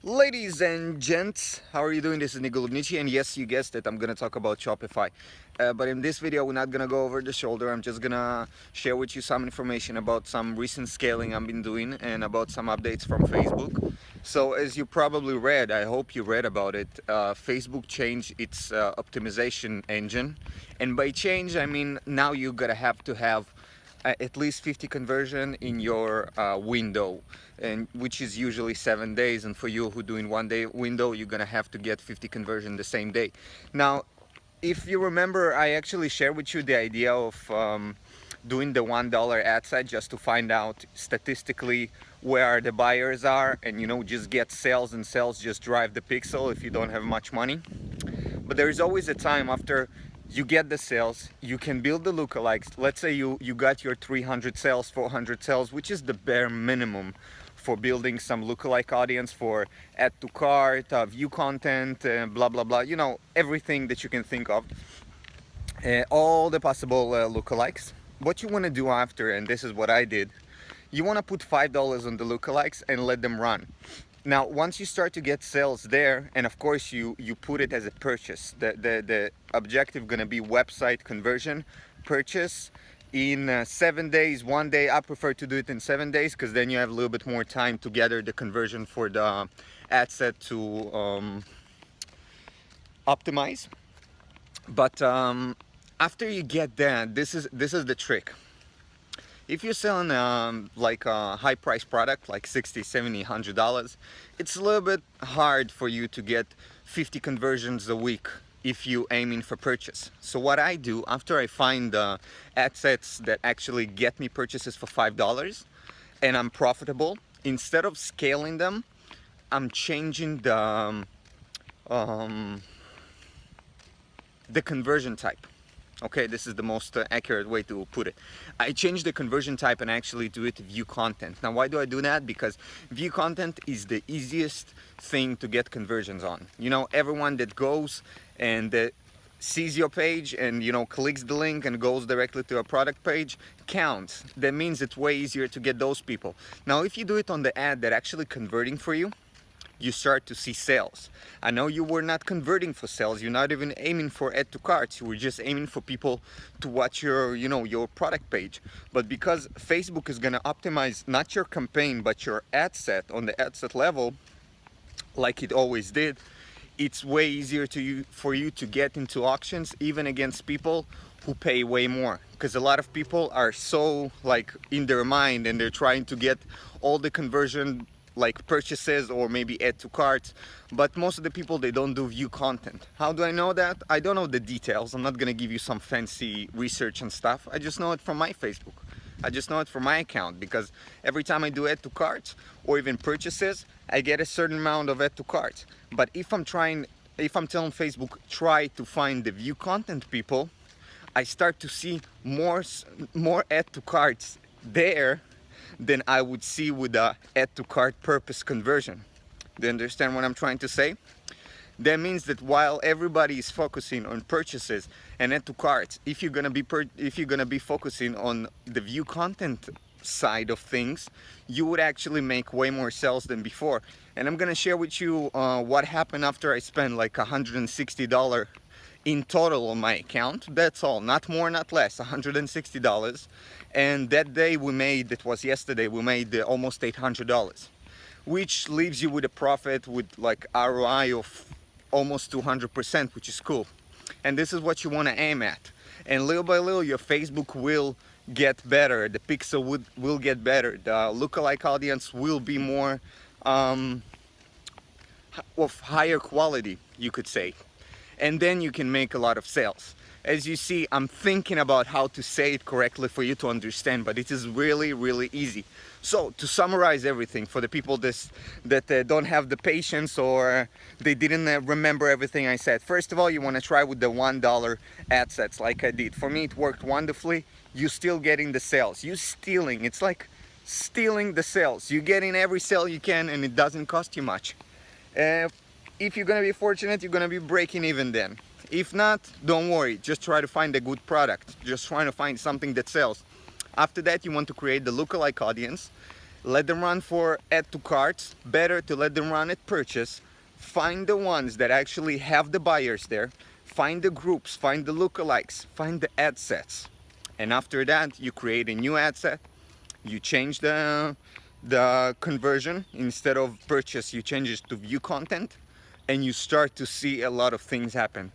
Ladies and gents, how are you doing? This is Golubnichii, and yes, you guessed it, I'm gonna talk about Shopify. But in this video, we're not gonna go over the shoulder. I'm just gonna share with you some information about some recent scaling I've been doing and about some updates from Facebook. So as you probably read, I hope you read about it, Facebook changed its optimization engine. And by change, I mean now you're gonna have to have at least 50 conversion in your window, and which is usually 7 days, and for you who doing 1 day window, you're gonna have to get 50 conversion the same day. Now if you remember, I actually shared with you the idea of doing the $1 ad set just to find out statistically where the buyers are, and just get sales, and sales just drive the pixel if you don't have much money. But there is always a time after you get the sales, you can build the lookalikes. Let's say you got your 300 sales, 400 sales, which is the bare minimum for building some lookalike audience for add to cart, view content, blah blah blah, everything that you can think of, all the possible lookalikes. What you want to do after, and this is what I did, you want to put $5 on the lookalikes and let them run. Now once you start to get sales there, and of course you put it as a purchase, the objective gonna be website conversion, purchase in 7 days, 1 day. I prefer to do it in 7 days because then you have a little bit more time to gather the conversion for the ad set to optimize. But after you get that, this is the trick. If you're selling like a high price product like $60, $70, $100, it's a little bit hard for you to get 50 conversions a week if you aiming for purchase. So what I do after I find ad sets that actually get me purchases for $5 and I'm profitable, instead of scaling them, I'm changing the conversion type. Okay, this is the most accurate way to put it. I change the conversion type and actually do it view content. Now why do I do that? Because view content is the easiest thing to get conversions on. Everyone that goes and sees your page and clicks the link and goes directly to a product page counts. That means it's way easier to get those people. Now if you do it on the ad that actually converting for you, you start to see sales. I know you were not converting for sales, you're not even aiming for add to carts, you were just aiming for people to watch your your product page. But because Facebook is going to optimize not your campaign but your ad set on the ad set level, like it always did, it's way easier for you to get into auctions even against people who pay way more, because a lot of people are so like in their mind and they're trying to get all the conversion like purchases or maybe add to carts, but most of the people, they don't do view content. How do I know that? I don't know the details. I'm not gonna give you some fancy research and stuff. I just know it from my Facebook. I just know it from my account, because every time I do add to carts or even purchases, I get a certain amount of add to carts. But if I'm telling Facebook try to find the view content people, I start to see more add to carts there than I would see with the add to cart purpose conversion. Do you understand what I'm trying to say? That means that while everybody is focusing on purchases and add to carts, if you're gonna be focusing on the view content side of things, you would actually make way more sales than before. And I'm gonna share with you what happened after I spent like $160 in total on my account. That's all, not more, not less, $160. And that day we made, it was yesterday, we made almost $800, which leaves you with a profit with like ROI of almost 200%, which is cool. And this is what you want to aim at. And little by little your Facebook will get better, the pixel will get better, the lookalike audience will be more of higher quality, you could say. And then you can make a lot of sales. As you see, I'm thinking about how to say it correctly for you to understand, but it is really, really easy. So to summarize everything for the people that don't have the patience or they didn't remember everything I said. First of all, you want to try with the $1 ad sets like I did. For me, it worked wonderfully. You're still getting the sales. You're stealing. It's like stealing the sales. You're getting every sale you can and it doesn't cost you much. If you're gonna be fortunate, you're gonna be breaking even then. If not, don't worry, just try to find a good product. Just trying to find something that sells. After that, you want to create the lookalike audience. let them run for add to carts, better to let them run at purchase. Find the ones that actually have the buyers there, find the groups, find the lookalikes, find the ad sets. And after that, you create a new ad set, you change the conversion. Instead of purchase, you change it to view content, and you start to see a lot of things happen.